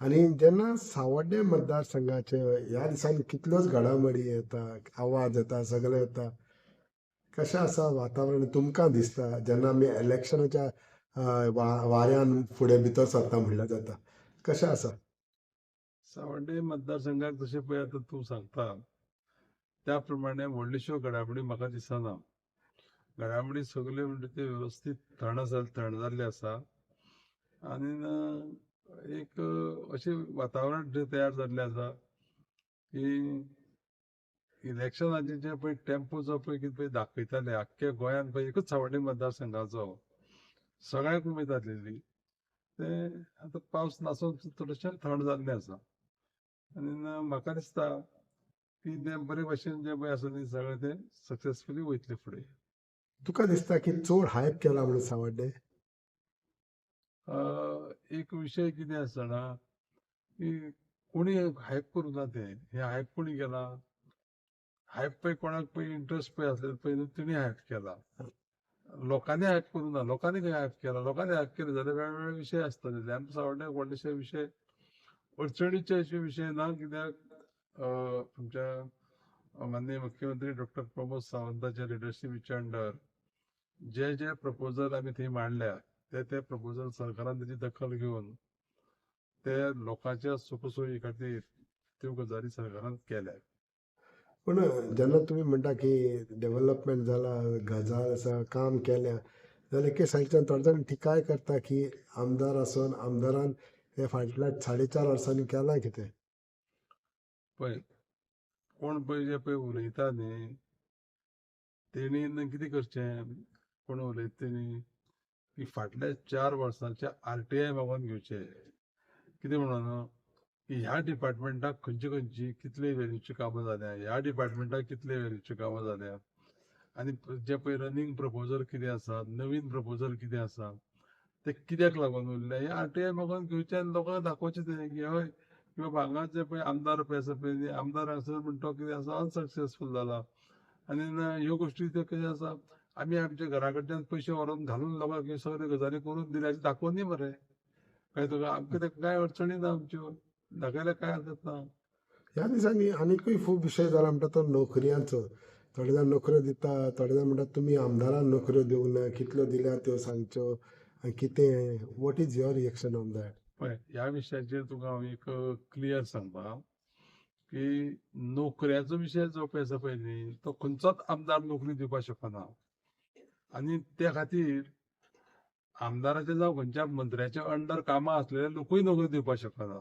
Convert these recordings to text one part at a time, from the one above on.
आणि जेन्ना सावड्डे मतदारसंघाचे ह्या दिसांनी कितल्योच घडामोडी येता, आवाज येता, सगळे येता. कशें आसा वातावरण तुमकां दिसता जेन्ना आमी इलेक्शनाच्या वाऱ्यान फुडें भितर सरता म्हणल्यार जाता. कशें आसा? सावड्डे मतदारसंघाक जशें पळय आतां तूं सांगता त्या प्रमाणे व्हडल्योश्यो घडामोडी म्हाका दिसना. घडामोडी सगल्यो म्हणजे ते व्यवस्थीत थंड जाल्ले आसा आनी एक अशें वातावरण जे तयार जाल्लें आसा की इलेक्शनाचे जे पळय टेम्पो जो पळय कितें पळय दाखयताले आख्ख्या गोंयांत पळय एकूच सावड्डे मतदारसंघाचो सगळ्यांक उमेद आसलेली ते आतां पावस नासून थोडेशें थंड जाल्लें आसा आनी म्हाका दिसता की ते बरे भशेन जे पळय आसा न्ही सगळें ते सक्सेसफुली वयतले फुडें. तुका दिसता की चड हायप केला म्हणून सावड्डे? एक विशय कितें आसा जाणा की कोणी हायप करूं ना ते हे हायप कोणी केला हायप पळय कोणाक पळय इंट्रस्ट पळय आसलेलो पळय न्हू तेणी हायप केला. लोकांनी हायप करूं ना. लोकांनी खंय हायप केला लोकांनी हायप केले जाल्यार वेगवेगळे विशय आसतले आमच्या सावड्ड्याक व्हडलेशे विशय अडचणीचे अशे विशय ना कित्याक आमच्या माननीय मुख्यमंत्री डॉक्टर प्रमोद सावंताच्या लिडरशिपीच्या अंडर जे जे प्रपोजल आमी थंय मांडल्या ते प्रपोजल सरकारान तेजी दखल घेवन ते लोकांच्या सुखसोयी खातीर त्यो गजाली सरकारान केल्या. पूण जेन्ना तुमी म्हणटा की डेव्हलपमेंट जाला, गजाल आसा, काम केल्या, जाल्यार एके सायडीच्यान थोडे जाण टिकाय करता की आमदार आसून आमदारान हे फाटल्या 4.5 वर्सांनी केलां कितें? पळय कोण पळय जे पळय उलयता न्ही तेणी कितें करचें कोण उलयता तेणी की फाटल्या 4 वर्सांचे RTI मागोवन घेवचे. कितें म्हणून की ह्या डिपार्टमेंटाक खंयची खंयची कितले वेल्यूची कामां जाल्या ह्या डिपार्टमेंटाक कितले वेल्यूची कामां जाल्या आनी जे पळय रनिंग प्रपोजल कितें आसा नवीन प्रपोजल कितें आसा ते कित्याक लागून उरले हे RTI मागोवन घेवचे आनी लोकांक दाखोवचे ते की हय की बाबा हांगा जे पळय आमदार पळय आसा पळय आमदार हांगसर म्हणटा तो कितें आसा अनसक्सेसफूल जाला आनी ह्यो गोश्टी त्यो कितें आसा आमी आमच्या घरा कडच्यान पयशे व्हरून घालून लोकांक ह्यो सगळ्यो गजाली करून दिल्याचे दाखोवन दी मरे कळ्ळें तुका आमकां ते कांय अडचणी ना आमच्यो दाखयल्यार कांय हरकत ना. ह्या दिसांनी आनीकूय खूब विशय जाला म्हणटा तो नोकऱ्यांचो. थोडे जाण नोकऱ्यो दिता, थोडे जाण म्हणटा तुमी आमदारान नोकऱ्यो दिवंक ना, कितल्यो दिल्या त्यो सांगच्यो आनी कितें. What is your reaction on that? पळय ह्या विशयाचेर तुका हांव एक क्लियर सांगता की नोकऱ्याचो विशय जो पळय आसा पळय न्ही तो खंयचोच आमदार नोकरी दिवपाक शकना आनी त्या खातीर आमदाराचे जावं खंयच्या मंत्र्याच्या अंडर कामां आसलेले लोकूय नोकरी दिवपाक शकना.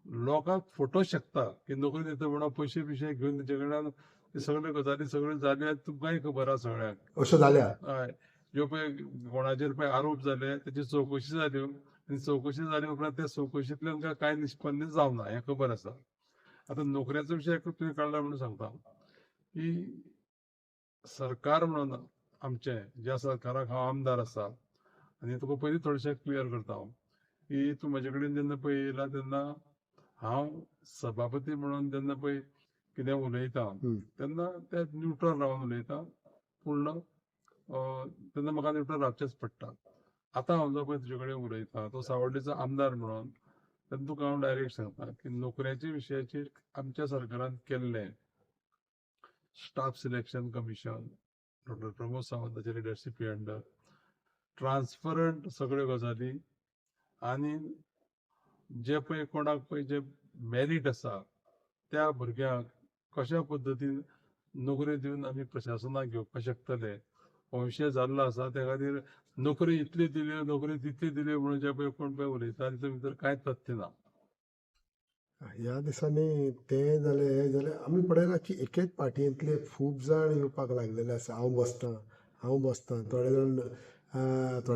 लोकांक फटोवंक शकता की नोकरी दिता म्हणून पयशे बिशे घेवन तेजे कडल्यान ते सगळ्यो गजाली सगळ्यो जाल्यो तुमकांय खबर आसा सगळ्यांक. अश्यो जाल्या? हय ज्यो पळय कोणाचेर पळय आरोप जाले तेची चवकशी जाल्यो आनी चवकशी जाले उपरांत त्या चवकशींतल्यान कांय निश्पन्न जावना हें खबर आसा. आतां नोकऱ्याचो विशय तुवें काडला म्हणून सांगता की सरकार म्हणून आमचें ज्या सरकाराक हांव आमदार आसा आनी तुका पयलीं थोडेशें क्लियर करता हांव की तूं म्हजे कडेन जेन्ना पळय येयला तेन्ना हांव सभापती म्हणून जेन्ना पळय कितें उलयता तेन्ना ते न्यूट्रल रावन उलयता पूर्ण तेन्ना म्हाका न्यूट्रल रावचेंच पडटा. आतां हांव जो पळय तुजे कडेन उलयता तो सावड्डेचो आमदार म्हणून तेन्ना तुका हांव डायरेक्ट सांगता की नोकऱ्याच्या विशयाचेर आमच्या सरकारान केल्लें staff selection commission doctor Pramod सावंताच्या लिडरशिपी अंडर ट्रान्सपरंट सगळ्यो गजाली आनी जे पळय कोणाक पळय जे मेरीट आसा त्या भुरग्यांक कशा पद्दतीन नोकरी दिवन आमी प्रशासनाक घेवपाक शकतले हो विशय जाल्लो आसा त्या खातीर नोकरी इतली दिल्यो नोकरी तितली दिल्यो म्हणून जे पळय कोण पळय उलयता तातूंत भितर कांयच तथ्य ना. ह्या दिसांनी ते जाले आमी पळयला की एकेच पार्टयेंतले खूब जाण येवपाक लागलेले आसा. हांव बसतां थोडे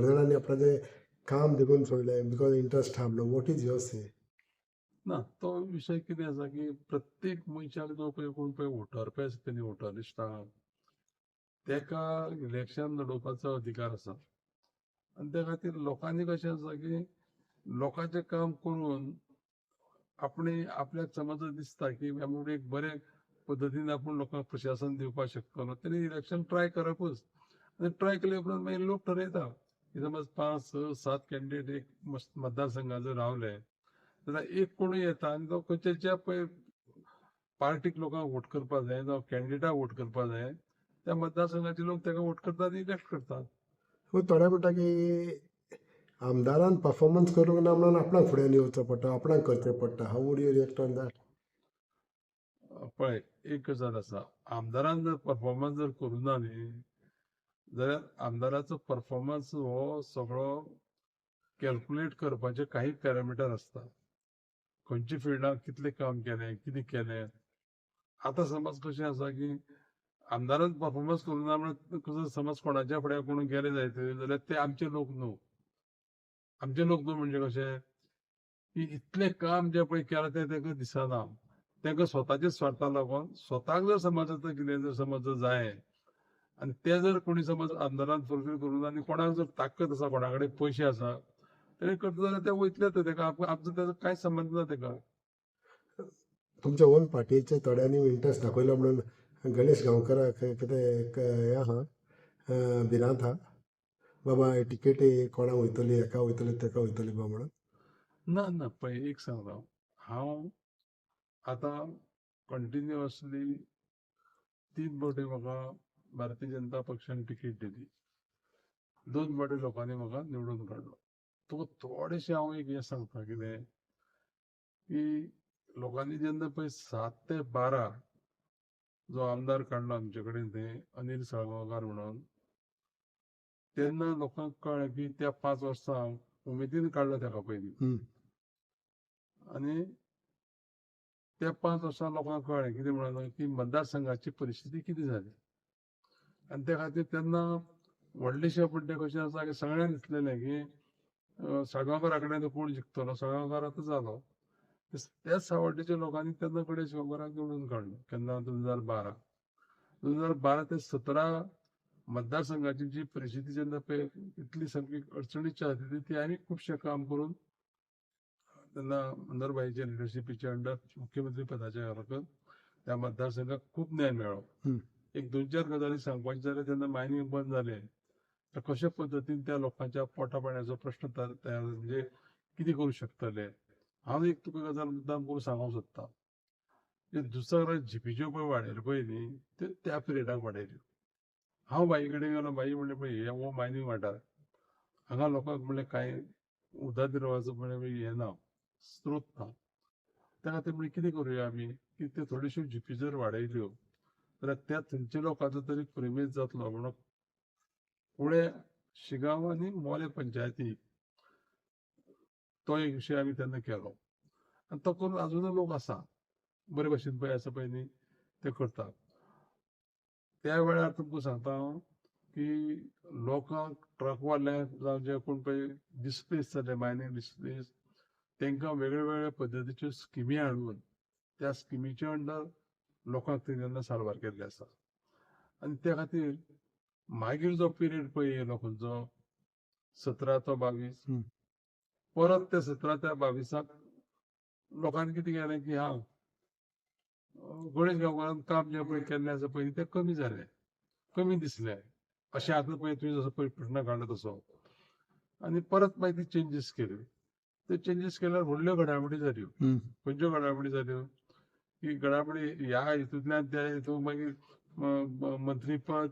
जाणांनी आपणाचें काम देखून सोडलें बिकॉज इंट्रस्ट हा म्हणून. वॉट इज युअर से? ना तो विशय कितें आसा की प्रत्येक मनशाक जो पळय कोण पळय वोटर पळय आसा पळय वोटर लिस्टाक तेका इलेक्शन लडोवपाचो अधिकार आसा आनी त्या खातीर लोकांनी कशें आसा की लोकांचें काम करून आपल्याक समज दिसता की आमी एक बरे पद्दतीन आपूण लोकांक प्रशासन दिवपाक शकतलो तेणी इलेक्शन ट्राय करपूच आनी ट्राय केले उपरांत मागीर लोक ठरयता की समज 5, 6, 7 कॅन्डिडेट एक मतदारसंघात जर रावले जाल्यार एक कोणूय येता आनी तो खंयच्या पळय पार्टीक लोकांक वोट करपाक जाय जावं कॅन्डिडेटाक वोट करपाक जाय त्या मतदारसंघाचे लोक ताका वोट करतात आनी इलेक्ट करतात. पूण थोडे म्हणटा की आमदारान परफॉर्मन्स करूंक ना म्हणून आपणाक फुड्यान येवचो पडटा, आपणाक करचें पडटा. How would you react on that? पळय एक गजाल आसा, आमदारान जर परफॉर्मन्स जर करूना न्ही जाल्यार आमदाराचो परफॉर्मन्स हो सगळो कॅल्क्युलेट करपाचे काही पॅरामिटर आसता. खंयच्या फिल्डाक कितलें काम केलें, कितें केलें. आतां समज कशें आसा की आमदारान परफॉर्मन्स करूना म्हणून समज कोणाच्या फुड्यान कोण गेले जायत जाल्यार ते आमचे लोक न्हू. आमचे लोक न्हू म्हणजे कशें की इतलें काम जे पळय केलां तें तांकां दिसना. तांकां स्वताच्या स्वार्थाक लागून स्वताक जर समज आतां कितें जर समज जर जाय आनी ते जर कोणी समज आमदारान फुलफील करूना आनी कोणाक जर ताकद आसा, कोणा कडेन पयशे आसा, तेणे करता जाल्यार ते वयतले ताका आमचो ताजो कांयच संबंद ना ताका. तुमच्या ओन पार्टीचे थोड्यांनी इंट्रस्ट दाखयलो म्हणून गणेश गांवकाराक कितें हें आहा, भिरांत आहा बाबा टिकेट कोणाक वयतली, हेका वयतली, तेका वयतली बा म्हणून? ना ना पळय एक सांगता हांव आतां कंटिन्युअसली 3 फावटी म्हाका भारतीय जनता पक्षान टिकेट दिली. 2 फावटी लोकांनी म्हाका निवडून काडलो. तुका थोडेशें हांव एक हें सांगता कितें की लोकांनी जेन्ना पळय 7 ते 12 जो आमदार काडलो आमचे कडेन थंय अनिल साळगांवकार म्हणून, तेन्ना लोकांक कळ्ळें की त्या 5 वर्सां उमेदीन काडलो ताका पयलीं आनी त्या 5 वर्सां लोकांक कळ्ळें कितें म्हणून की मतदारसंघाची परिस्थिती कितें जाली. आनी त्या खातीर तेन्ना व्हडलेशें पूण तें कशें आसा की सगळ्यांक दिसलेलें की साळगांवकारा कडेन कोण जिखतलो, साळगांवकार आतां जालो. त्याच सावड्डेच्या लोकांनी तेन्ना गणेश गांवकाराक निवडून काडलो. केन्ना 2012. 2012 ते 17 मतदारसंघाची जी परिस्थिती जेन्ना पळय इतली सामकी अडचणीची आशिल्ली ती आनी खुबशें काम करून तेन्ना मनोहरभाईच्या लिडरशिपीच्या अंडर मुख्यमंत्री पदाच्या अर्थ त्या मतदारसंघाक खूब न्याय मेळ्ळो. एक 2-4 गजाली सांगपाचे जाल्यार जेन्ना मायनींग बंद जालें तर कशा पद्दतीन त्या लोकांच्या पोटा पाण्याचो प्रश्न तयार म्हणजे कितें करूं शकतले. हांव एक तुका गजाल मुद्दाम करून सांगूंक सोदतां. दुसरो जीपीच्यो पळय वाडयल्यो पळय न्ही त्यो त्या पिरियडाक वाडयल्यो. हांव बाई कडेन गेलो, बाई म्हणलें पळय हो मायनींग वाठार, हांगा लोकांक म्हणलें कांय उदरनिर्वाहाचो म्हणलें हें ना, स्त्रोत ना. त्या खातीर म्हणलें कितें करुया आमी की त्यो थोड्योश्यो जीपी जर वाडयल्यो जाल्यार त्या थंयच्या लोकांचो तरी प्रिमेज जातलो म्हणून पुणे शिगांव आनी मोले पंचायती तो एक विशय आमी तेन्ना केलो. आनी तो करून अजुनूय लोक आसा बरे भशेन पळय आसा पळय न्ही ते करता. त्या वेळार तुमकां सांगता हांव की लोकांक ट्रक वाले जावं जे कोण पळय डिस्प्लेस जाले, मायनींग डिस्प्लेस, तांकां वेगळ्या वेगळ्या पद्दतीच्यो स्किमी हाडून त्या स्किमीच्या अंडर लोकांक तेन्ना सारवार केल्ले आसा. आनी त्या खातीर मागीर जो पिरियड पळय येयलो खंयचो 17 तो 22 परत ते 17 ते 22 लोकांनी कितें केलें की गणेश गांवकारान काम जे पळय केल्लें आसा पळय तें कमी जालें, कमी दिसलें. अशें आतां पळय तुवें जसो पळय प्रश्न काडलो तसो. आनी परत मागीर ती चेंजीस केल्यो. ते चेंजीस केल्यार व्हडल्यो घडामोडी जाल्यो. खंयच्यो घडामोडी जाल्यो की घडामोडी ह्या हितूंतल्यान त्या हितूंक मागीर मंत्रीपद,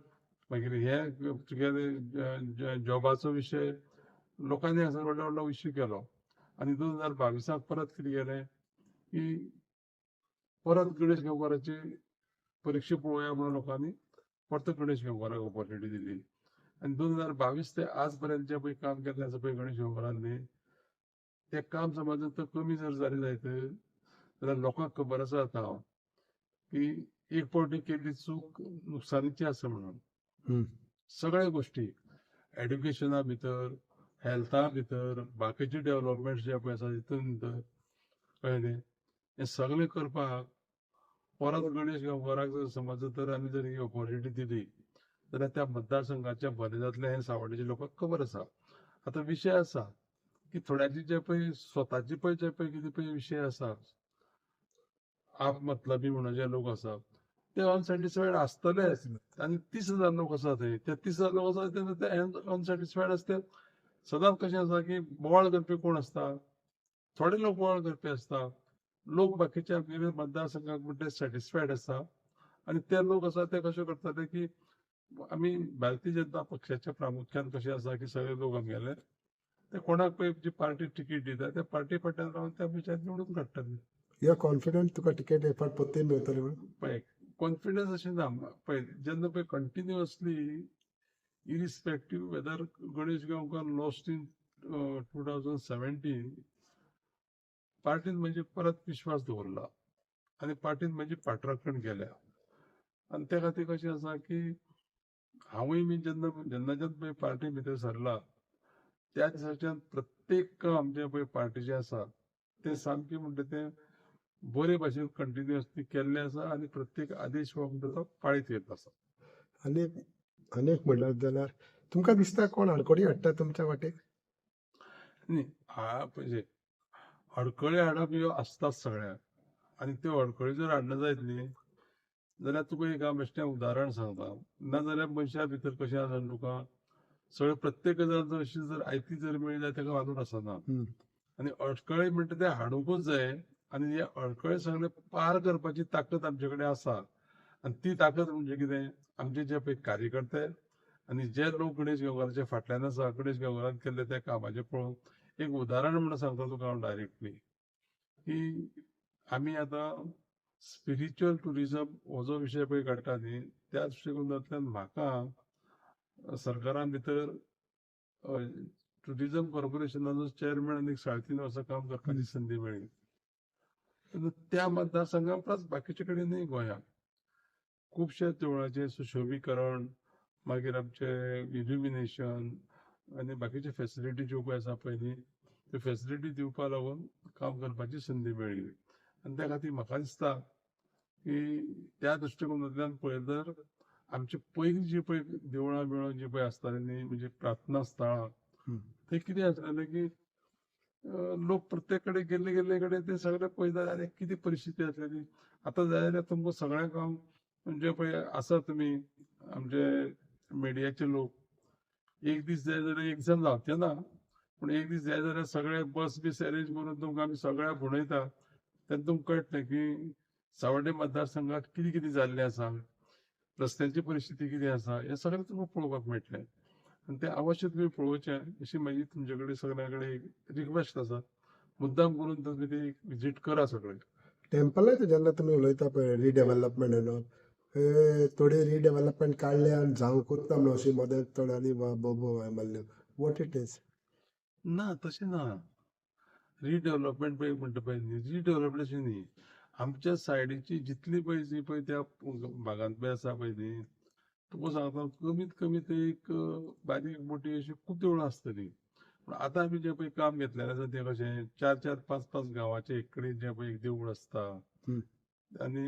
मागीर हे तुगेले जॉबाचो विशय लोकांनी हांगासर व्हडलो व्हडलो इश्यू केलो. आनी 2022 परत कितें केलें की परत गणेश गांवकाराची परीक्षा पळोवया म्हणून लोकांनी परत गणेश गांवकाराक ऑपॉर्च्युनिटी दिली. आनी 2022 ते आज पर्यंत जे पळय काम केल्लें आसा पळय गणेश गांवकारान न्ही तें काम समज जर कमी जर जालें जायत जाल्यार लोकांक खबर आसा आतां की एक फावटी केल्ली चूक नुकसानीची आसा म्हणून. सगळ्या गोश्टी एड्युकेशना भितर, हेल्था भितर, बाकीचे डेव्हलपमेंट जे पळय आसा तितून भितर कळ्ळें न्ही, हें सगळें करपाक परत गणेश गांवकाराक जर समज तर आमी जर ही ऑपॉर्च्युनिटी दिली जाल्यार त्या मतदारसंघाच्या बरें जातलें हें सावड्डेच्या लोकांक खबर आसा. आतां विशय आसा की थोड्यांचे जे पळय स्वताचे पळय जे पळय कितें पळय विशय आसा, आप मतलबी म्हणून जे लोक आसा ते अनसॅटिस्फायड आसतलेच. आनी 30,000 लोक आसा थंय, ते 30,000 लोक आसा ते अनसॅटिस्फायड आसतात. सदांच कशें आसा की बोवाळ करपी कोण आसता, थोडे लोक वळ करपी आसता, लोक बाकीच्या आमच्या मतदारसंघाक म्हणटे सॅटिस्फायड आसा आणि ते लोक आसा ते कशे करताले की आमी भारतीय जनता पक्षाच्या प्रामुख्यान कशें आसा की सगळे लोक आमगेले ते कोणाक पळय जी पार्टी तिकीट दिता त्या पार्टी फाटल्यान रावन त्या मनशाक निवडून काडटाले. यू आर कॉन्फिडंट तुका तिकेट एक फावट परती मेळटली म्हणून? पळय कॉन्फिडन्स अशें ना पळय जेन्ना पळय continuously irrespective whether Ganesh Gaonkar lost in 2017 पार्टीन म्हणजे परत विश्वास दवरला आणि पार्टीन म्हणजे पाठराखण केल्या आणि त्या खातीर कशें आसा की हांवूय बी जेन्नाच्यान पळय पार्टी भितर सरला त्या दिसाच्यान प्रत्येक काम जे पळय पार्टीचे आसा ते सामके म्हणटा ते बरे भाशेन कंटिन्युअसली केल्ले आसा आणि प्रत्येक आदेश हो म्हणटा तो पाळीत येत आसा. अनेक म्हणल्यार जाल्यार तुमकां दिसता कोण आडकोडी हाडटा तुमच्या वाटेक? न्ही म्हणजे अडखळे हाडप ह्यो आसताच सगळ्याक आणि त्यो अडखळी जर हाडना जायत न्ही जाल्यार तुका एक हांव बेश्टें उदाहरण सांगता नाजाल्यार मनशा भितर कशें आसा तुका सगळे प्रत्येक गजाल जर अशी जर आयती जर मेळ्ळी जाल्यार ताका वालोर आसना आणि अडखळे म्हणटा ते हाडूंकूच जाय आणि हे अडखळे सगळे पार करपाची ताकद आमचे कडेन आसा आणि ती ताकद म्हणजे कितें आमचे जे पळय कार्यकर्ते आणि जे लोक गणेश गांवकाराच्या फाटल्यान आसा गणेश गांवकारान केल्ले त्या कामाचे पळोवन एक उदाहरण म्हणून सांगता तुका हांव डायरेक्टली की आमी आतां स्पिरिच्युअल टुरिझम हो जो विशय पळय काडटा न्ही त्या दृश्टिकोनांतल्यान म्हाका सरकारान भितर टुरिझम कॉर्पोरेशनाचो चेअरमॅन आनी 3.5 वर्सां काम करपाची संदी मेळ्ळी. त्या मतदारसंघात प्लस बाकीचे कडेनय गोंयांत खुबशे देवळांचे सुशोभीकरण मागीर आमचे इल्युमिनेशन आनी बाकीचे फॅसिलिटी ज्यो पळय आसा पळय न्ही त्यो फॅसिलिटी दिवपा लागून काम करपाची संदी मेळ्ळी आनी त्या खातीर म्हाका दिसता की त्या दृश्टिकोनांतल्यान पळयत तर आमचे पयलीं जी पळय देवळां बिवळां जी पळय आसताली न्ही म्हणजे प्रार्थना स्थळां ते कितें आसतालें की लोक प्रत्येक कडेन गेल्ले कडेन ते सगळे पळयताले आरे कितें परिस्थिती आसलेली. आतां जाय जाल्यार तुमकां सगळ्यांक हांव म्हणजे पळय आसा तुमी आमचे मिडियाचे लोक एक दीस जाय जाल्यार एक जण जावचे ना पूण एक दीस जाय जाल्यार सगळे बस बीस अरेंज करून तुमकां आमी सगळ्या भोंवडयता तेन्ना तुमकां कळटलें की सावड्डे मतदारसंघात कितें कितें जाल्लें आसा रस्त्यांची परिस्थिती कितें आसा हें सगळें तुमकां पळोवपाक मेळटलें आनी तें अवश्य तुमी पळोवचें अशी म्हाजी तुमचे कडेन सगळ्या कडेन एक रिक्वेस्ट आसा. मुद्दाम करून तुमी ती विजीट करा सगळे. टेम्पलाचें जेन्ना तुमी उलयता पळय रिडेव्हलपमेंट एंड ऑल थोडी रिडेव्हलपमेंट काडले आनी जावंकूच ना म्हणून अशी मदें थोड्यांनी बोबो मारल्यो. What it is? ना तशें ना. रिडेव्हलपमेंट पळय म्हणटा पळय न्ही रिडेव्हलपमेंट अशें न्ही. आमच्या सायडीची जितली पळय जी पळय त्या भागांत पळय आसा पळय न्ही तुका सांगता कमीत कमी ते एक बारीक मोठी अशी खूब देवळां आसतलीं. पूण आतां आमी जें पळय काम घेतलेलें आसा तें कशें 4-4, 5-5 गांवांचे एक कडेन जें पळय एक देवूळ आसता आनी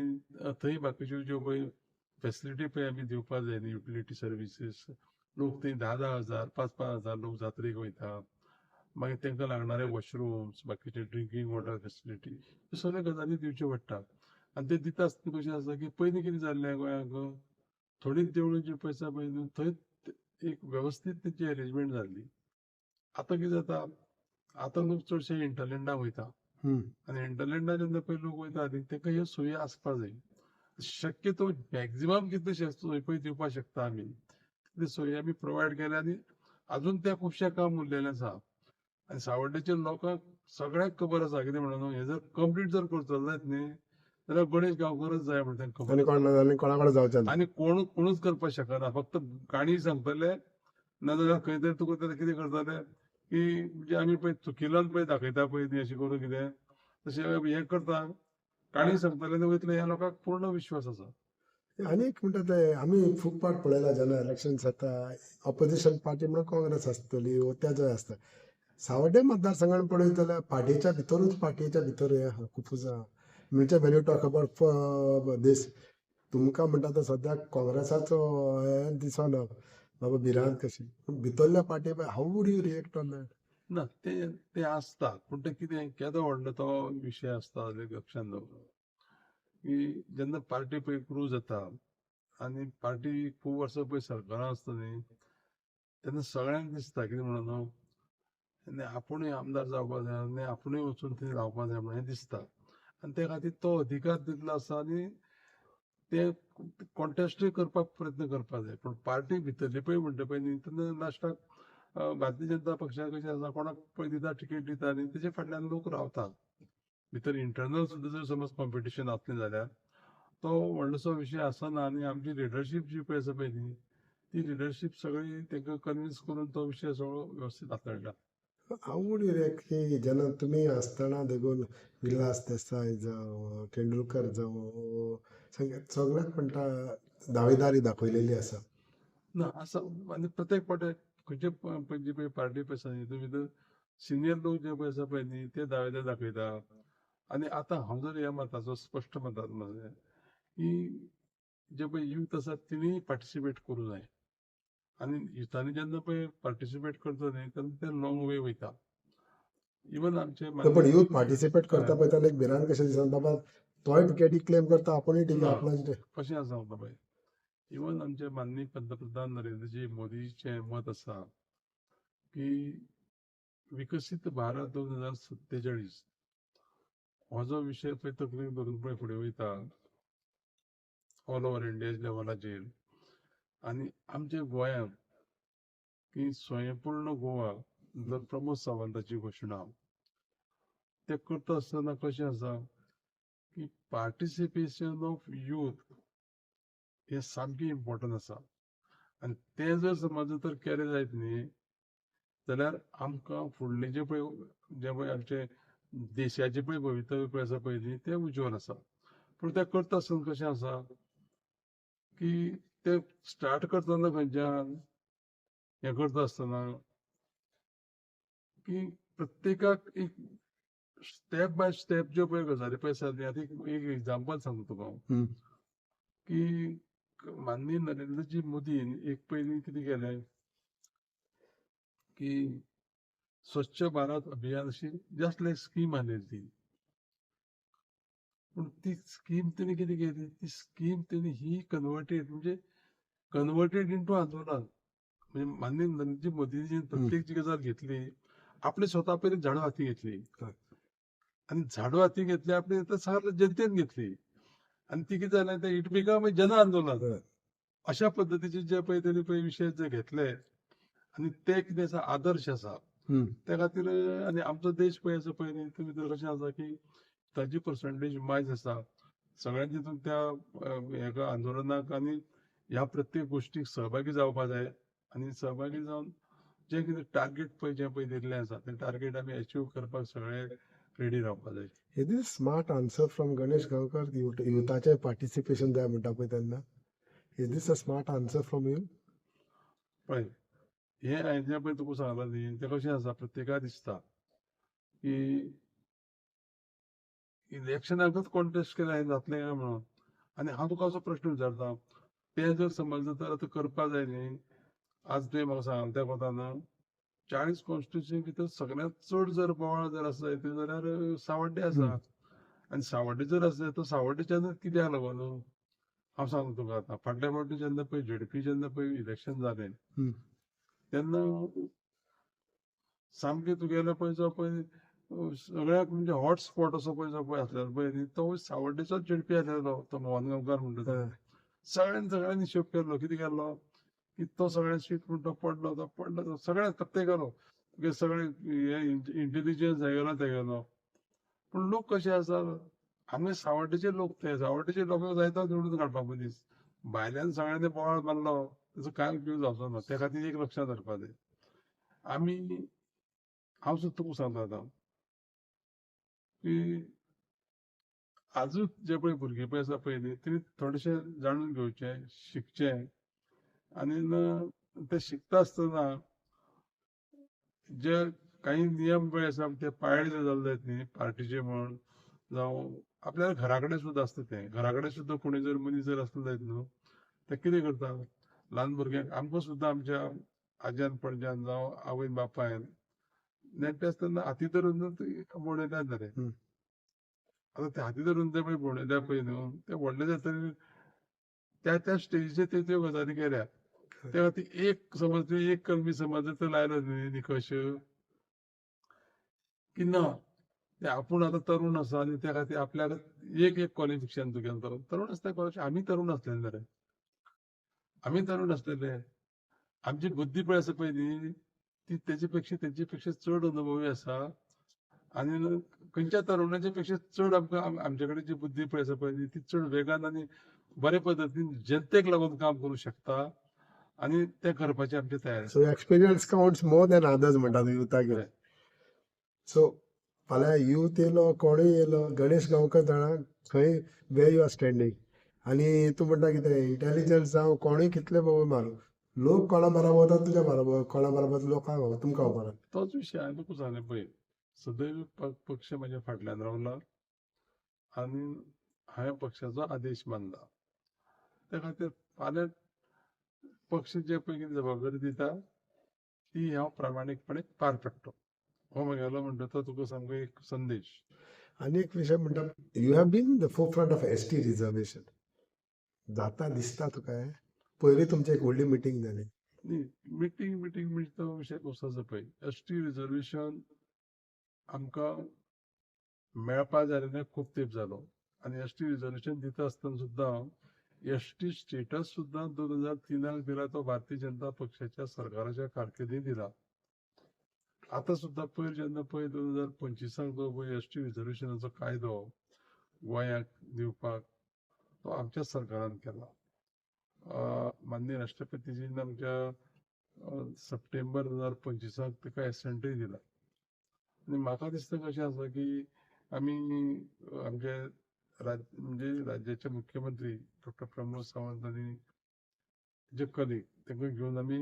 थंय बाकीच्यो ज्यो पळय फॅसिलिटी पळय आमी दिवपाक जाय न्ही युटिलिटी सर्विसीस लोक थंय 10-10 हजार 5-5 हजार लोक जात्रेक वयता मागीर तांकां लागणारे वॉशरूम्स बाकीचे ड्रिंकींग वॉटर फॅसिलिटी ह्यो सगळ्यो गजाली दिवच्यो पडटात आनी ते दिता आसतना कशें आसा की पयलीं कितें जाल्लें गोंयांत थोडीच देवळां जीं पळय आसा पळय न्ही थंय एक वेवस्थीत तेंची अरेंजमेंट जाल्ली. आतां कितें जाता आतां लोक चडशे हिंटरलँडाक वयता आनी हिंटरलँडाक जेन्ना पळय लोक वयता न्ही तांकां ह्यो सोयी आसपाक जाय. शक्यतो मॅक्झिमम कितले सोय पळय दिवपाक शकता आमी तितल्यो सोयी आमी प्रोवायड केल्या आनी अजून त्या खुबशे काम उरलेलें आसा आनी सावड्डेच्या लोकांक सगळ्यांक खबर आसा कितें म्हणून हे जर कंप्लीट जर करतलो जायत न्ही जाल्यार गणेश गांवकारच जाय म्हणून तांकां खबर आनी कोणा कडेन जावचें ना. आनी कोणूच करपाक शकना फक्त गाणी सांगतले नाजाल्यार खंय तरी तुका ते कितें करतले की म्हणजे आमी पळय चुकिलोन पळय दाखयता पळय न्ही अशें करून कितें तशें हें करता काणी सांगतले आनी वयतले ह्या लोकांक पूर्ण विश्वास आसा. आनी एक म्हणटा ते आमी खूब फावट पळयला जेन्ना इलेक्शन जाता ऑपोजिशन पार्टी म्हणून काँग्रेस आसतली वो त्या जाय आसता. सावड्डे मतदारसंघान पळयत जाल्यार पार्टीच्या भितर हें आहा खूब आहा. म्हणजे Wien you talk about these तुमकां म्हणटा तो सद्याक काँग्रेसाचो हें दिसना बाबा भिरांत कशी पूण भितरल्या party how would you react on that? ना ते आसता पूण ते कितें केदो व्हडलो तो विशय आसता लक्षांत दवरप की जेन्ना पार्टी पळय ग्रो जाता आनी पार्टी खूब वर्सां पळय सरकारांत आसता न्ही तेन्ना सगळ्यांक दिसता कितें म्हणून आनी आपुणूय आमदार जावपाक जाय आनी आपुणूय वचून थंय रावपाक जाय म्हणून दिसता. आनी त्या खातीर तो अधिकार दिल्लो आसा आनी ते कॉन्टेस्टूय करपाक प्रयत्न करपाक जाय. पूण पार्टी भितरली पळय म्हणटा पळय न्ही तेन्ना लास्टाक भारतीय जनता पक्षाक कशें आसा कोणाक पळय दिता टिकेट दिता आनी तेजे फाटल्यान लोक रावता. भितर इंटरनल सुद्दां जर समज कॉम्पिटिशन आसलें जाल्यार तो व्हडलोसो विशय आसना आनी आमची लिडरशीप जी पळय आसा पळय न्ही ती लिडरशीप सगळी तांकां कन्विन्स करून तो विशय सगळो वेवस्थीत हाताळटा. आवड रे की जेन्ना तुमी आसतना देखून विलास देसाय जावं तेंडुलकर जावं सगळ्यांक म्हणटा दावेदारी दाखयलेली आसा. ना आसा आनी प्रत्येक फावटी खंयचे जी पळय पार्टी पळय आसा न्ही तातूंत भितर सिनियर लोक जे पळय आसा पळय न्ही ते दावेदार दाखयता. आनी आतां हांव जर ह्या मताचो स्पश्ट मतांत म्हजें की जे पळय यूथ आसा तिणीय पार्टिसिपेट करूं जाय. आनी युथांनी जेन्ना पळय पार्टिसिपेट करता न्ही तेन्ना ते लॉंग वे वयता. इवन आमचे पण यूथ पार्टिसिपेट करता पळय तेन्ना एक भिरांत कशें दिसता बाबा तोय टिकेटी क्लेम करता आपुणूय टिकेट आपणाचें. कशें आसा म्हणटा पळय इवन आमचे माननीय पंतप्रधान नरेंद्रजी मोदीचें मत आसा की विकसीत भारत 2047 हो जो विशय पळय तकलेक धरून पळय फुडें वयता ऑल ओव्हर इंडिया लेवलाचेर आनी आमच्या गोंयांत की स्वयंपूर्ण गोवा जर प्रमोद सावंताची घोशणा ते करता आसतना कशें आसा की पार्टिसिपेशन ऑफ यूथ हे सामकें इम्पॉर्टंट आसा. आनी ते जर समज तर केलें जायत न्ही जाल्यार आमकां फुडलें जे पळय आमचे देशाचें पळय भवितव्य पळय आसा पळय न्ही तें उज्वल आसा. पूण तें करता आसतना कशें आसा की ते स्टार्ट करतना खंयच्यान हें करता आसतना की प्रत्येकाक एक स्टेप बाय स्टेप ज्यो पळय गजाली पळय आसा न्ही आतां एक एग्जांपल सांगता तुका हांव की माननीय नरेंद्रजी मोदीन एक पयलीं कितें केलें की स्वच्छ भारत अभियान अशी जस्ट लायक स्कीम हाडलेली ती. पूण ती स्कीम तेणी कितें केली ती स्कीम तेणी ही कन्वर्टेड इंटू आंदोलन. म्हणजे माननीय नरेंद्रजी मोदीजी प्रत्येक जी गजाल घेतली आपले स्वता पयलीं झाडू हाती घेतली आनी झाडू हाती घेतली आपली सगळ्या जनतेन घेतली आनी ती कितें जालें ते इट बिकम जन आंदोलन. अशा पद्दतीचे जे पळय तेणी पळय विशय जे घेतले आनी ते कितें आसा आदर्श आसा. त्या खातीर आनी आमचो देश पळय आसा पळय न्ही तातूंत भितर कशें आसा की ताची पर्संटेज मायज आसा. सगळ्यांनी तितून त्या हेका आंदोलनाक आनी ह्या प्रत्येक गोश्टीक सहभागी जावपाक जाय आनी सहभागी जावन जे कितें टार्गेट पळय जे पळय दिल्लें आसा तें टार्गेट आमी अचीव करपाक सगळे रेडी रावपाक जाय. Is this smart answer from Ganesh Gaonkar युथाचें पार्टिसिपेशन जाय म्हणटा पळय तेन्ना is this a smart answer from you? पळय हें हांवें जें पळय तुका सांगलां न्ही तें कशें आसा प्रत्येकाक दिसता की इलेक्शनाकूच कॉन्टेस्ट केल्यार हें जातलें काय म्हणून. आनी हांव तुका असो प्रश्न विचारता तें जर समज जर आतां करपा जाय न्ही आज तुवें म्हाका सांगलें त्या कोतान 40 कॉन्स्टिट्युन्सी भितर सगळ्यांत चड जर बोवाळ जर आसा जायत जाल्यार सावड्डे आसा. आनी सावड्डे जर आसा तो सावड्डेच्यान कित्याक लागून हांव सांगता तुका आतां फाटल्या फावटी जेन्ना पळय झेडपी जेन्ना पळय इलेक्शन जालें तेन्ना सामकें तुगेलो पळय जो पळय सगळ्याक म्हणजे हॉटस्पॉट असो पळय जो पळय आसलेलो पळय न्ही तो सावड्डेचोच झेडपी आसलेलो तो मोहन गांवकार म्हणटा तो. सगळ्यांनी हिशोब केल्लो कितें केल्लो की तो सगळ्या सीट म्हणटा तो पडलो सगळ्यांक प्रत्येकालो तुगे सगळे इंटेलिजन्स हेगेलो तेगेलो. पूण लोक कशे आसा आमी सावड्डेचे लोक ते सावड्डेचे लोकांक जायतो निवडून काडपाक मदींच भायल्यान सगळ्यांनी बोवाळ मारलो तेचो कांय उपयोग जावचो ना. त्या खातीर एक लक्षांत दवरपा जाय आमी हांव सुद्दां तुका सांगता आतां की आजूच जे पळय भुरगे पळय आसा पळय न्ही तेणी थोडेशें जाणून घेवचें शिकचें आनी ते शिकता आसतना जे काही नियम पळय आसा ते पाळले जाले जायत न्ही पार्टीचे म्हण जावं आपल्या घरा कडेन सुद्दां आसता ते घरा कडेन सुद्दां कोणी जर मनीस जर आसलो जायत न्हू ते कितें करता ल्हान भुरग्यांक आमकां सुद्दां आमच्या आज्यान पणज्यान जावं आवयन बापायन नेण्टे आसतना हाती धरून भोंवडयतात जाले. आतां ते हाती धरून ते पळय भोंवडयता पळय न्हू ते व्हडले जातकीर त्या स्टेजीचेर त्यो गजाली केल्या त्या खातीर एक समज एक कलमी समज जर लायलो न्ही निकश की ना ते आपूण आता तरुण आसा आनी त्या खातीर आपल्याक एक क्वॉलिफिकेशन तुगेलें तरुण आसता कॉलेज आमी तरुण आसलेले रे आमी तरुण आसलेले आमची बुद्धी पळय आसा पळय न्ही ती तेजे पेक्षा चड अनुभवी आसा आनी खंयच्या तरुणाच्या पेक्षा चड आमकां आमचे कडेन जी बुद्धी पळय आसा पळय न्ही ती चड वेगान आनी बरे पद्दतीन जनतेक लागून काम करूंक शकता आनी ते करपाची आमची तयारी so experience counts more than others म्हणटा तूं युथाक घेवन. सो फाल्यां यूथ येयलो कोणूय येयलो गणेश गांवकर जाणा खंय वे यू आर स्टँडींग आनी तूं म्हणटा कितें इंटेलिजन्स जावं कोणूय कितले बाबा मारूं लोक कोणा बरोबर वता तुज्या बरोबर कोणा बरोबर लोकांक तुमकां खबर तोच विशय हांवें तुका सांगलें पळय सदैव पक्ष म्हाज्या फाटल्यान रावला आनी हांवें पक्षाचो आदेश मानला त्या खातीर फाल्यां पक्ष जे पळय कितें जबाबदारी दिता ती हांव प्रामाणीकपणे पार पडटलो हो म्हगेलो म्हणटा तो तुका सामको एक संदेश. आनी एक विशय म्हणटा you have been the forefront of S T reservation जाता दिसता तुका पयलीं तुमची एक व्हडली मिटींग जाली मिटींग म्हणजे तो विशय कसो आसा पळय एसटी रिजर्वेशन आमकां मेळपा जाय खूब तेंप जालो आनी एसटी रिजर्वेशन दिता आसतना सुद्दां एसटी स्टेटस सुद्दां 2003 दिला तो भारतीय जनता पक्षाच्या सरकाराच्या कारकिर्दीत दिला आता सुद्दां पयर जेन्ना पळय 2025 जो पळय एसटी रिजर्वेशनाचो कायदो गोंयाक दिवपाक तो आमच्या सरकारान केला माननीय राष्ट्रपतीजीन आमच्या सप्टेंबर 2025 ताका एसेंटूय दिला आनी म्हाका दिसता कशें आसा की आमी आमचे म्हणजे राज्याचे मुख्यमंत्री डॉक्टर प्रमोद सावंत आनी जे कलीग तांकां घेवन आमी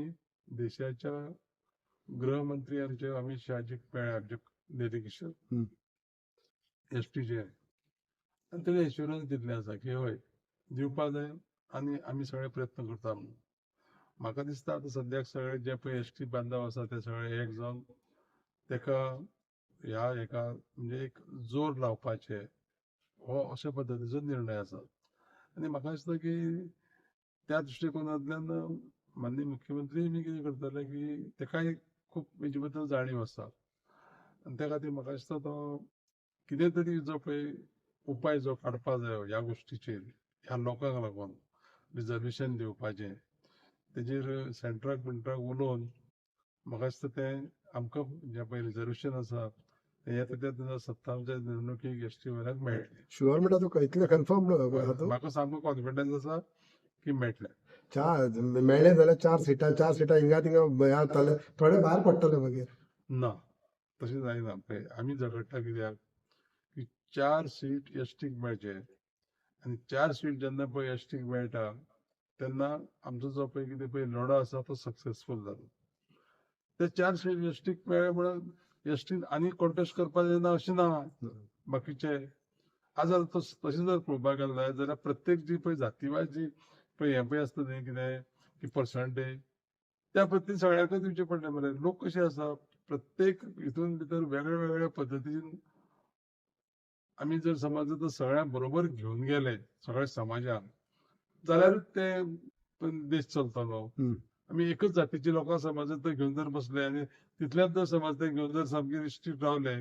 देशाच्या गृहमंत्री आमचे अमित शहाजीक मेळ्ळे आमचे डेलिगेशन एसटीचे आनी ताणें एश्युरन्स दिल्लें आसा की हय दिवपा जाय आनी आमी सगळे प्रयत्न करता म्हणून म्हाका दिसता आतां सद्याक सगळे जे पळय एसटी बांदव आसा ते सगळे एक जावन ताका ह्या हेका म्हणजे एक जोर लावपाचे हो अशा पद्दतीचो निर्णय आसा आनी म्हाका दिसता की त्या दृश्टिकोनांतल्यान माननीय मुख्यमंत्री बी कितें करतले की ताकाय खूब हेजे बद्दल जाणीव आसा आनी त्या खातीर म्हाका दिसता तो कितें तरी जो पळय उपाय जो काडपा जायो ह्या गोश्टीचेर ह्या लोकांक लागून रिजर्वेशन दिवपाचें तेजेर सेंटराक उलोवन म्हाका दिसता तें आमकां जें पळय रिजर्वेशन आसा तें येता त्या 2027च्या निवडणुकीक एसटी वयल्याक मेळटलें. शुअर म्हणटा तुका इतलें कन्फर्म म्हाका सामको कॉन्फिडन्स आसा की मेळटलें. चार मेळ्ळे जाल्यार चार सिटां हिंगा थिंगा थोडे भायर पडटले मागीर ना तशें जायना पळय आमी झगडटा कित्याक की 4 सीट एसटीक मेळचे आनी 4 सीट जेन्ना पळय एसटीक मेळटा तेन्ना आमचो जो पळय कितें पळय लढो आसा तो सक्सेसफूल जालो ते 4 सीट एसटीक मेळ्ळे म्हणून एसटीन आनी कॉन्टेस्ट करपाक जायना अशें ना बाकीचे आज तशें जर पळोवपाक गेलें जाल्यार प्रत्येक जी पळय जातीवाद जी पळय हें पळय आसता न्ही कितें की पर्संटेज त्या पद्दतीन सगळ्यांकच दिवचे पडले मरे लोक कशे आसा प्रत्येक हितून भितर वेगळ्या वेगळ्या पद्दतीन आमी जर समज जर सगळ्या बरोबर घेवन गेले सगळ्या समाजान जाल्यारूच ते देश चलतलो आमी एकच जातीची लोकां समज जर घेवन जर बसले आनी तितल्याच जर समज ते घेवन जर सामके रिस्ट्रीक्ट रावले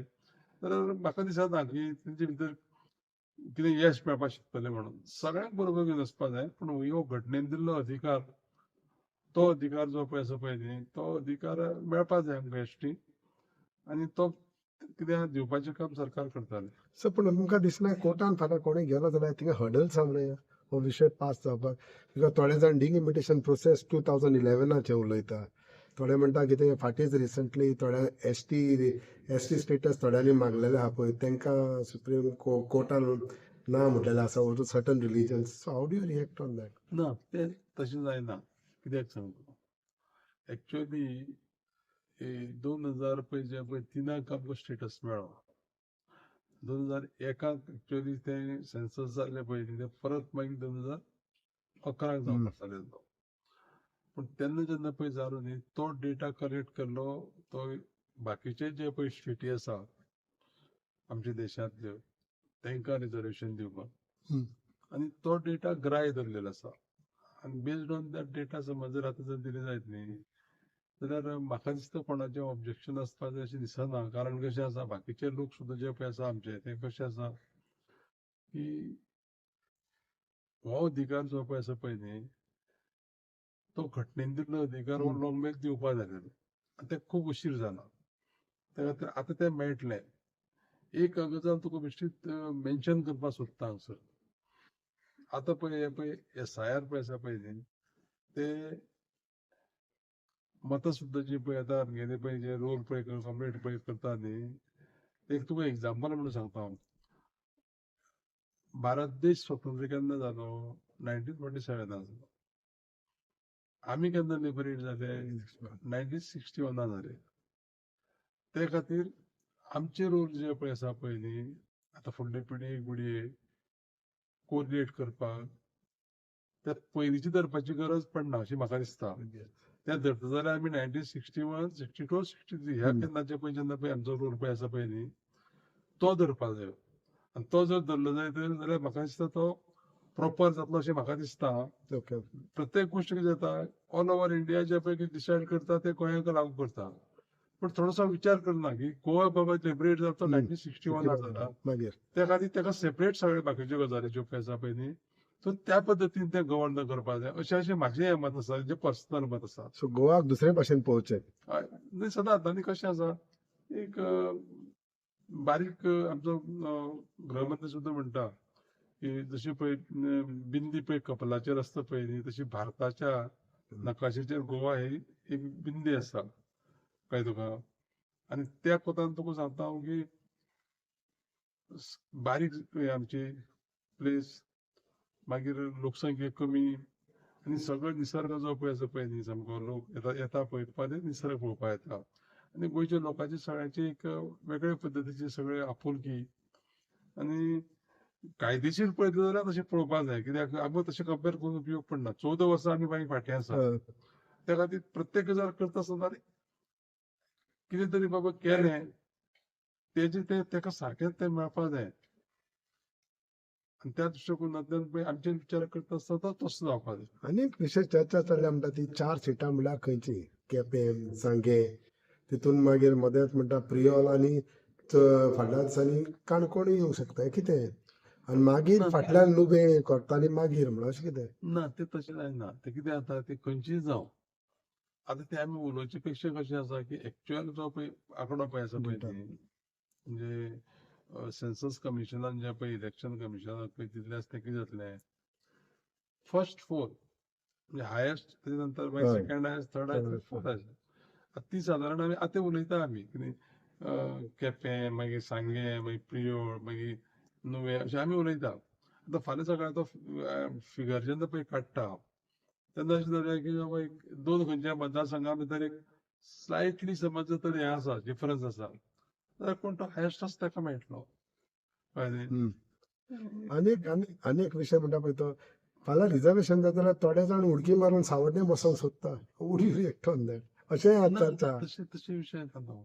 जाल्यार म्हाका दिसना की तेंचे भितर कितें यश मेळपाक शकतलें म्हणून सगळ्यांक बरोबर घेवन वचपाक जाय पूण ह्यो घटनेन दिल्लो अधिकार तो अधिकार जो पळय आसा पळय न्ही तो अधिकार मेळपाक जाय आमकां एसटी आनी तो कितें दिवपाचें काम सरकार करतालें. सो पूण तुमकां दिसना कोर्टान फाल्यां कोणूय गेलो जाल्यार थिंगा हर्डल्स आसा म्हणून हो विशय पास जावपाक बिकॉज थोडे जाण डिलिमिटेशन प्रोसेस 2011 उलयता थोडे म्हणटा कितें फाटींच रिसंटली थोड्या एसटी स्टेटस थोड्यांनी मागलेले आहा पळय तांकां सुप्रीम कोर्टान ना म्हटलेलें आसा or certain religions so how do you react on that. ना तें तशें जायना कित्याक सांगता एक्चुअली 2000 पळय जे पळय 3 आमकां स्टेटस मेळ्ळो 2001 एक्चुअली ते सेन्सस जाल्ले पळय ते परत मागीर 2011 जावपाक जालें तो पूण तेन्ना जेन्ना पळय जालो न्ही तो डेटा कलेक्ट केल्लो तो बाकीचे जे पळय स्टेटी आसा आमच्या देशांतल्यो तांकां रिजर्वेशन दिवपाक आनी तो डेटा ग्राह्य धरलेलो आसा आनी बेज्ड ऑन दॅट डेटा समज जर आतां जर दिलें जायत न्ही जाल्यार म्हाका दिसता कोणाचें ऑब्जेक्शन आसपाक जाय अशें दिसना. कारण कशें आसा, बाकीचे लोक सुद्दां जे पळय आसा आमचे, ते कशें आसा की हो अधिकार जो पळय आसा पळय न्ही, तो घटनेन दिल्लो अधिकार हो लॉंग बॅक दिवपा जाय आनी ते खूब उशीर जाला. त्या खातीर आतां तें मेळटलें. एक गजाल तुका बेश्टीच मेन्शन करपाक सोदता हांगसर. आतां पळय हे पळय SIR पळय आसा पळय न्ही, ते मतां सुद्दां जी पळय आतां आमगेले पळय जे रोल पळय कंप्लीट पळय करता न्ही, एक तुका एग्जांपल म्हणून सांगता हांव. भारत देश स्वतंत्र केन्ना जालो? 1947 जालो. आमी केन्ना लिबरेट जाले? 1961 जाले. ते खातीर आमचे रोल जे पळय आसा पळय न्ही, आतां फुडले पिळगेक बिळगेक कोरिलेट करपाक ते पयलींची धरपाची गरज पडना अशें म्हाका दिसता. ते धरता जाल्यार आमी 1961, 62, 63 ह्या केन्नाचे पळय जेन्ना पळय आमचो रोल पळय आसा पळय न्ही, तो धरपाक जायो. आनी तो जर धरलो जाल्यार म्हाका दिसता तो प्रॉपर जातलो अशें म्हाका दिसता. ओके. प्रत्येक गोष्ट कितें जाता, ऑल ओव्हर इंडिया जे पळय डिसायड करता ते गोंयाक लागू करता. पण थोडोसो विचार करना की गोवा बाबा लिबरेट जालो तो 1961 जाला. मागीर त्या खातीर ताका सेपरेट सगळे बाकीच्यो गजाली ज्यो पळय आसा पळय न्ही, सो त्या पद्दतीन ते गव्हर्न करपाक जाय अशें म्हाजें हें मत आसा, जें पर्सनल मत आसा. सो गोवाक दुसरे भाशेन पळोवचें. हय, सदांच आनी कशें आसा, एक बारीक आमचो गृहमंत्री सुद्दां म्हणटा की जशी पळय बिंदी पळय कपलाचेर आसता पळय न्ही, तशी भारताच्या नकाशाचेर गोवा ही एक बिंदी आसा, कळ्ळें तुका. आनी त्या कोतान तुका सांगता हांव की बारीक आमची प्लेस, मागीर लोकसंख्या कमी, आनी सगळो निसर्ग जो पळय आसा पळय न्ही, सामको लोक येता पळय तुका निसर्ग पळोवपाक येता. आनी गोंयच्या लोकांची सगळ्यांची एक वेगळे पद्दतीची सगळे आपुलकी. आनी कायदेशीर पळयत जाल्यार तशें पळोवपाक जाय, कित्याक आमी तशें कंपेर करून उपयोग पडना. 14 वर्सां आमी मागीर फाटीं आसा. त्या खातीर प्रत्येक गजाल करता आसतना कितें तरी बाबा केलें, तेजे तेका सारकेंच तें मेळपाक जाय. आनी त्या दृश्टिकोनांतल्यान पळय आमचे विचार करता आसतना तसो जावपाक जाय. आनीक विशेष चर्चा चल्ल्या म्हणटा ती 4 सिटां म्हणल्यार खंयची? केपें, सांगे, तितून मागीर मदेंच म्हणटा प्रियोल आनी फाटल्या दिसांनी काणकोणूय येवंक शकता. कितें? आनी मागीर फाटल्यान नुवें कोर्तांनी मागीर म्हणून अशें कितें? ना, ते तशें जायना. ते कितें जाता, ते खंयचीय जावं. आतां ते आमी उलोवचे पेक्षा कशें आसा की एक्चुअल जो पळय आंकडो पळय आसा पळय न्ही, म्हणजे सेन्सस कमिशनान जे पळय इलेक्शन कमिशनान पळय दिल्लें आसा तें कितें जातलें, फर्स्ट 4 म्हणजे हायेस्ट, तेजे नंतर मागीर second highest, third highest, fourth highest. ती सादारण आतां उलयता आमी कितें केपें, मागीर सांगे, मागीर प्रियोळ, मागीर नुवें अशें आमी उलयता. आतां फाल्यां सकाळीं तो फिगर जेन्ना पळय काडटा तेन्ना अशें जालें की बाबा एक 2 खंयच्या मतदारसंघा भितर एक स्लायटली समज जर तर हें आसा, डिफरन्स आसा, जाल्यार कोण तो हायेस्ट आसा ताका मेळटलो, कळ्ळें न्ही. आनीक विशय म्हणटा पळय तो, फाल्यां रिजर्वेशन जाता जाल्यार थोडे जाण उडकी मारून सावड्डे बसोंक सोदता. उडी एकठोन जाय अशें चर्चा. तशें विशय येता न्हू,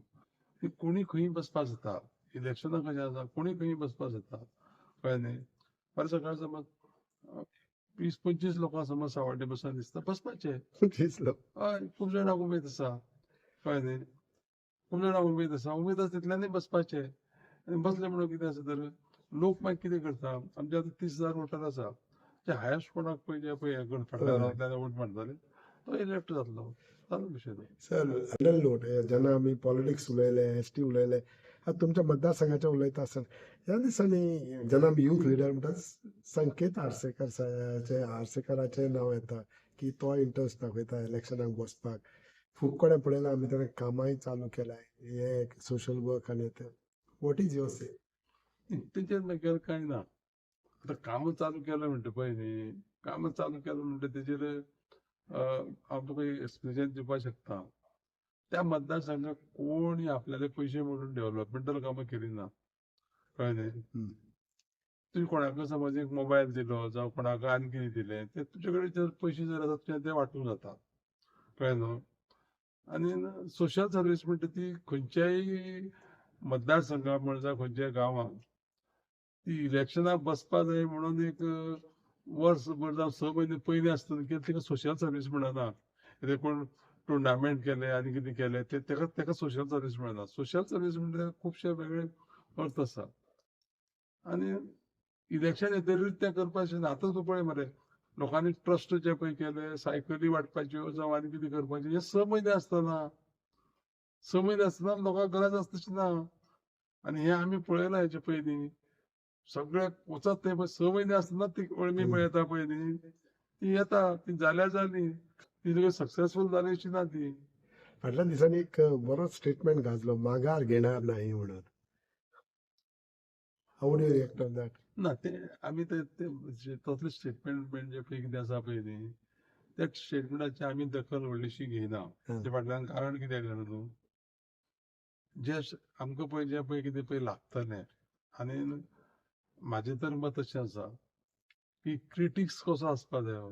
की कोणी खंयी बसपाक जाता. इलेक्शनाक कशें आसा, कोणी खंयी बसपाक जाता, कळ्ळें न्ही. फाल्यां सकाळीं समज 20-25 लोकां समज सावड्डे बसोन दिसता, बसपाचें. दिसलो. हय, खूब जाणांक उमेद आसा, कळ्ळें न्ही. खूब जाणांक उमेद आसा तितल्यांनी बसपाचें. आनी बसलें म्हणून कितें आसा तर लोक मागीर कितें करता, आमचे आतां 30,000 वोटर आसा, ते हायेस्ट कोणाक पळय जे पळय हें फाटल्यान रावतले वोट मारतले तो इलेक्ट जातलो, जालो विशय तो. सर, फायनल नोट, जेन्ना आमी पॉलिटिक्स उलयले, एसटी उलयले, आतां तुमच्या मतदारसंघाचें उलयता आसतना ह्या दिसांनी जेन्ना आमी यूथ लिडर म्हणटा संकेत आर्सेकराचें नांव येता की तो इंट्रस्ट दाखयता इलेक्शनाक बसपाक. खूब कडेन पळयलां आमी ताणें कामांय चालू केल्याय, हे सोशल वर्क आनी ते. वॉट इज युअर से? तेचेर म्हागेलें कांय ना. आतां कामां चालू केलें म्हणटा पळय न्ही, कामां चालू केलें म्हणटा तेजेर हांव तुका एक्सप्लेनेशन दिवपाक शकता. त्या मतदारसंघाक कोणी आपल्याले पयशे मोडून डेव्हलपमेंटल कामां केलीं ना, कळ्ळें न्ही. तुवें कोणाकय समज एक मोबायल दिलो जावं कोणाक आनी कितें दिलें, ते तुजे कडेन जर पयशे जर आसा तुजें तें वांटूंक जाता, कळ्ळें न्हू. आनी सोशल सर्वीस म्हणटा ती खंयच्याय मतदारसंघाक म्हण जावं खंयच्याय गांवांक ती इलेक्शनाक बसपाक जाय म्हणून एक वर्सभर जावं 6 म्हयने पयलीं आसतना कितें तिका सोशल सर्वीस म्हणना. कितें कोण टुर्नामेंट केले आनी कितें केले तेका सोशल सर्वीस म्हणटा. सोशल सर्वीस म्हणजे खुबशे वेगळे अर्थ आसा. आनी इलेक्शन येतरीच तें करपाचें ना. आतां तूं पळय मरे, लोकांनी ट्रस्ट जे पळय केले, सायकली वांटपाच्यो जावं आनी कितें करपाचें, हे 6 म्हयने आसतना 6 म्हयने आसतना लोकांक गरज आसा तशी ना. आनी हे आमी पळयलां हेचे पयलीं. सगळे वचत थंय पळय 6 म्हयने आसतना ती अळमी हम्म. मेळटा पळय न्ही, ती येता, ती जाल्या जाली. ती तुका सक्सेसफूल जाली अशी ना ती. फाटल्या दिसांनी एक बरो स्टेटमेंट गाजलो, माघार घेणार नाही म्हणून. How do react on that? ना ते आमी तसले स्टेटमेंट म्हणजे पळय कितें आसा पळय न्ही, त्या स्टेटमेंटाची आमी दखल व्हडलीशी घेयना. ते फाटल्यान कारण कितें जाणा तूं, जे आमकां पळय जे पळय कितें पळय लागतलें, आनी म्हाजें तर मत अशें आसा की क्रिटिक्स कसो आसपा जायो,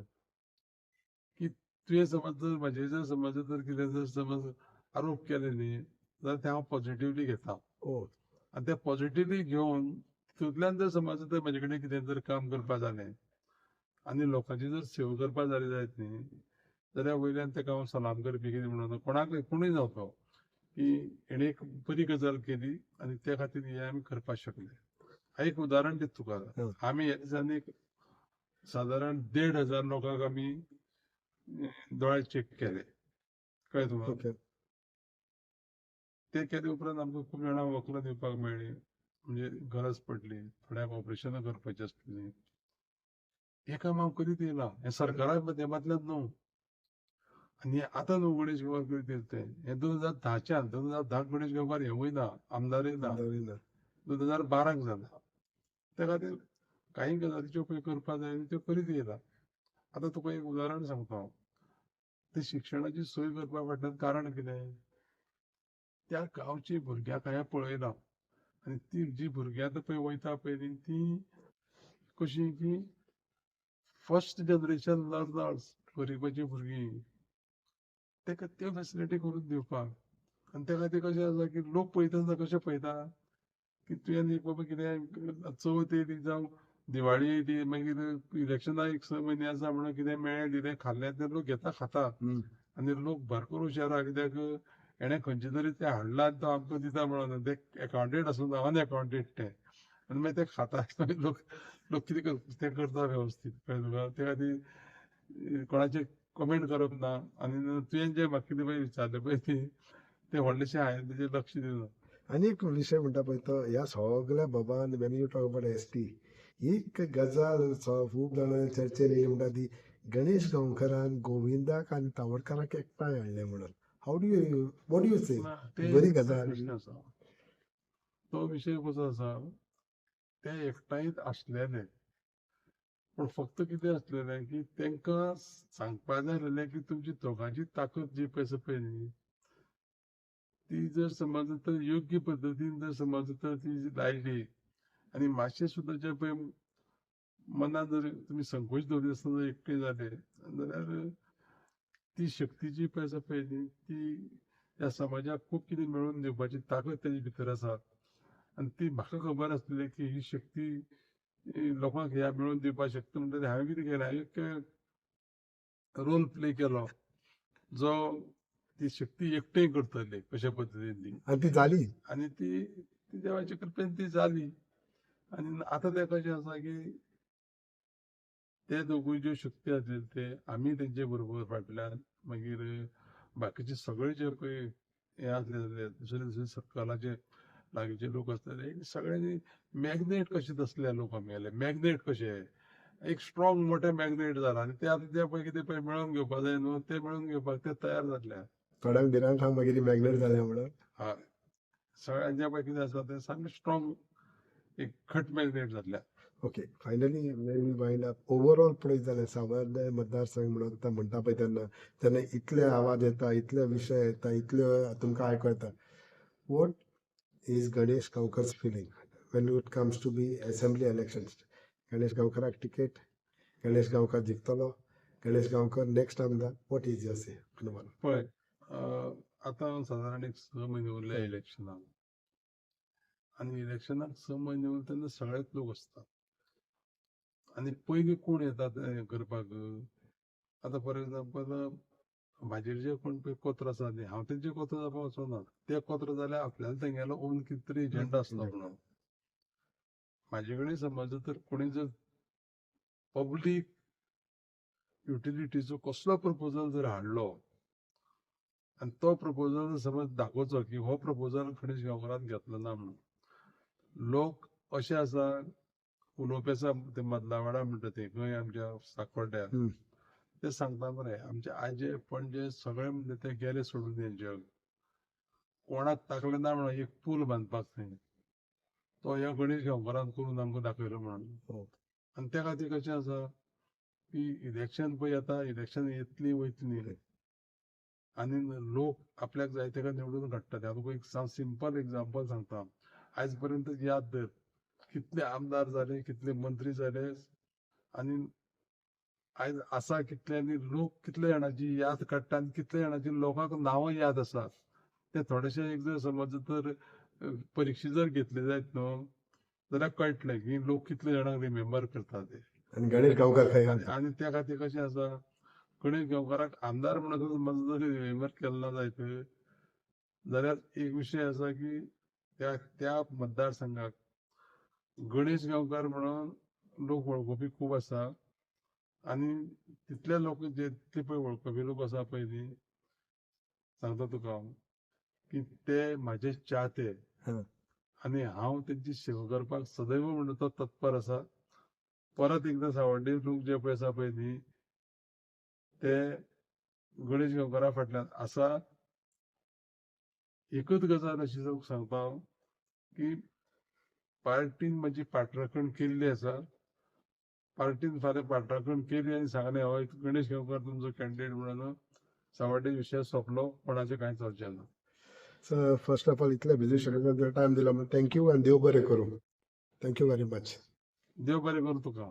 की तुवें समज जर म्हाजेर समज जर कितें जर समज आरोप केले न्ही, जाल्यार ते हांव पॉझिटिव्हली घेता. ओ आनी ते पॉझिटिव्हली घेवन तितूंतल्यान जर समज जर म्हजे कडेन कितें जर काम करपा जालें आनी लोकांची जर सेवा करपा जाली जायत न्ही, जाल्यार वयल्यान तेका हांव सलाम करपी कितें म्हणून कोणाकय कोणूय जावं तो, की हेणे एक बरी गजाल केली आनी त्या खातीर हे आमी करपाक शकले. हांव एक उदाहरण दिता तुका. हं. आमी ह्या दिसांनी सादारण 1,500 लोकांक आमी दोळे चेक केले, कळ्ळें तुका. ओके. ते केले उपरांत आमकां खूब जाणांक वखलां दिवपाक मेळ्ळी, म्हणजे गरज पडली, थोड्यांक ऑपरेशनां करपाची आसलीं. हें काम हांव करीत येयलां, हें सरकारा माध्यमांतल्यान न्हू. आनी आतां न्हू गणेश गांवकार करीत येयला तें, हें 2010च्यान 2010 गणेश गांवकार हें वयना, आमदार येयना, अंदाजीन. 2012 जालां. त्या खातीर काही गजाली ज्यो पळय करपा जाय त्यो करीत येयला. आतां तुका एक उदाहरण सांगता हांव. ते शिक्षणाची सोय करपा फाटल्यान कारण कितें? त्या गांवची भुरग्यांक हांवें पळयलां, आनी ती जी भुरगीं आतां पळय वयता पळय न्ही, ती कशीं की फर्स्ट जनरेशन लर्नर्स, गरिबाची भुरगीं, तेका त्यो फॅसिलिटी करून दिवपाक. आनी त्या खातीर कशें आसा की लोक पळयता तेन्ना कशें पळयता की तुवें एक बाबा कितें चवथ येयली जावं दिवाळी येयली, मागीर इलेक्शनाक एक 6 म्हयने आसा म्हणून कितें मेळ्ळें दिलें खाल्लें तें लोक घेता खाता. आनी लोक भरपूर हुशार आहा, कित्याक हेणें खंयचे तरी तें हाडलां आनी तो आमकां दिता म्हणून. ते एकावंटंट आसूं अनएकावंटेड ते, आनी मागीर ते खाता. लोक लोक कितें करता तें करता वेवस्थीत, कळ्ळें तुका. त्या खातीर कोणाचेर कमेंट करप ना. आनी तुवें जें म्हाका कितें पळय विचारलें पळय तें व्हडलेशें हांवें तेजेर लक्ष दिलें. आनी एक विशय म्हणटा पळय तो, ह्या सगळ्या बाबान Wien you talk about ST, एक गजाल खूब जाणां चर्चेन येयली म्हणटा ती, गणेश गांवकारान गोविंदाक आनी तावडकाराक एकठांय हाडलें म्हणून. How do you what you say? ते बरी गजाल. प्रश्न आसा. तो विशय कसो आसा, ते एकठांयच आसलेले, पूण फक्त कितें आसलेलें की तेंकां सांगपा जाय आसलेलें की तुमची दोगांची ताकद जी पळय आसा पळय न्ही, ती जर समज तर योग्य पद्दतीन जर समज तर ती लायली आनी मातशें सुद्दां जे पळय मनात जर तुमी संकोच दवरिनासतना जर एकठांय जाले जाल्यार ती शक्ती जी पळय आसा पळय न्ही, ती ह्या समाजाक खूब कितें मेळोवन दिवपाची ताकद तेजे भितर आसा. आनी ती म्हाका खबर आसलेली की ही शक्ती लोकांक ह्या मेळोवन दिवपाक शकता. म्हणटकीर हांवें कितें केलें, हांवें एक रोल प्ले केलो, जो ती शक्ती एकठांय करतली कशा पद्दतीन ती. आनी ती जाली. आनी ती देवाचे कृपेन ती जाली. आनी आतां तें कशें आसा की ते दोगूय ज्यो शक्ती आसलेल्यो ते आमी तेंचे बरोबर फाटल्यान, मागीर बाकीचे सगळे जे पळय हे आसलेले दुसरे दुसरे सर्कलाचे लागींचे लोक आसलेले, सगळ्यांनी मॅग्नेट कशे तसले लोक आमी मॅग्नेट कशे एक स्ट्रॉंग मोठे मॅग्नेट जाला. आनी ते आतां ते पळय कितें पळय मेळोवन घेवपा जाय न्हू, ते मेळोवन घेवपाक ते तयार जातले. थोड्यांक भिरांत हांव मागीर मॅग्नेट जालें म्हणून. हय, सगळ्यांचे पळय कितें आसा ते सामके स्ट्रॉंग एक खट मॅग्नेट जातल्या. Okay, finally when we wind up, overall पळयत जाल्यार सावर्डे मतदारसंघ म्हणून आतां म्हणटा पळय तेन्ना इतले आवाज येता, इतले विशय येता, इतल्यो तुमकां आयको येता. What is Ganesh Gaonkar's feeling when it comes to be assembly elections? Ganesh गांवकाराक टिकेट, गणेश गांवकार जिखतलो, गणेश गांवकर नेक्स्ट आमदार, वॉट इज युअर से? अनुमान. पळय, आतां सादारण एक 6 म्हयने उरल्या इलेक्शनाक. आनी इलेक्शनाक 6 म्हयने उरले तेन्ना सगळेच लोक आसतात. आनी पयलीं कोण येतात हें करपाक? आतां फॉर एग्जांपल म्हाजेर जे कोण पळय कोत्र आसा न्ही हांव तेंचे कोत्र जावपाक वचना ते कोत्र जाल्यार आपल्याला तेंगेलो ओन कितें तरी एजंडा आसलो म्हणून म्हाजे कडेन समज तर कोणी जर पब्लीक युटिलिटीचो कसलो प्रपोजल जर हाडलो आनी तो प्रपोजल समज दाखोवचो की हो प्रपोजल गणेश गांवकारान घेतलो ना म्हणून लोक अशे आसा उलोवपी आसा ते मदला वाडा म्हणटा ते खंय आमच्या सांकवाड्यार हम्म. ते सांगता मरे आमचे आजे पणजे सगळे म्हणजे ते गेले सोडून हेंचे कोणाक ताकले ना म्हणून एक पूल बांदपाक थंय तो ह्या गणेश गांवकारान करून आमकां दाखयलो म्हणून हो. आनी त्या खातीर कशें आसा की इलेक्शन पळय आतां इलेक्शन येतली वयतली आनी लोक आपल्याक जाय तेका निवडून काडटले हांव तुका एक सिंपल एग्जांपल सांगता आयज पर्यंत याद धर कितले आमदार जाले कितले मंत्री जाले आनी आयज आसा कितले आनी लोक कितले जाणांची याद काडटा आनी कितले जाणांची लोकांक नांवां याद आसात ते थोडेशे एक जर समज तर परिक्षा जर घेतली जायत न्हू जाल्यार कळटलें की लोक कितले जाणांक रिमेंबर करता ते आणि गणेश गांवकार खंय आनी घालता आनी त्या खातीर कशें आसा गणेश गांवकाराक आमदार म्हणून समज जर रिमेंबर केलो ना जायत जाल्यार एक विशय आसा की त्या मतदारसंघाक गणेश गांवकार म्हणून लोक वळखुपी खूब आसा आनी तितले लोक जे तितले पळय वळखुपी लोक आसा पळय न्ही सांगता तुका हांव की ते म्हाजे चाहते हा. आनी हांव तेंची सेवा करपाक सदैव म्हणटा तो तत्पर आसा परत एकदां सावड्डे लोक जे पळय आसा पळय न्ही ते गणेश गांवकारा फाटल्यान आसा एकच गजाल अशी सांगता हांव की पार्टीन म्हजी पाठराखण केल्ली आसा पार्टीन फाल्यां पाठराखण केली आनी सांगलें हय गणेश गांवकार तुमचो कॅन्डिडेट म्हणून सावड्डे विशय सोंपलो कोणाचें कांय चलचें ना सर फर्स्ट ऑफ ऑल इतले बिझी शेड्यूल टाइम दिला म्हणून थँक्यू आणि देव बरें करूं. Thank you very much. देव बरें करूं तुका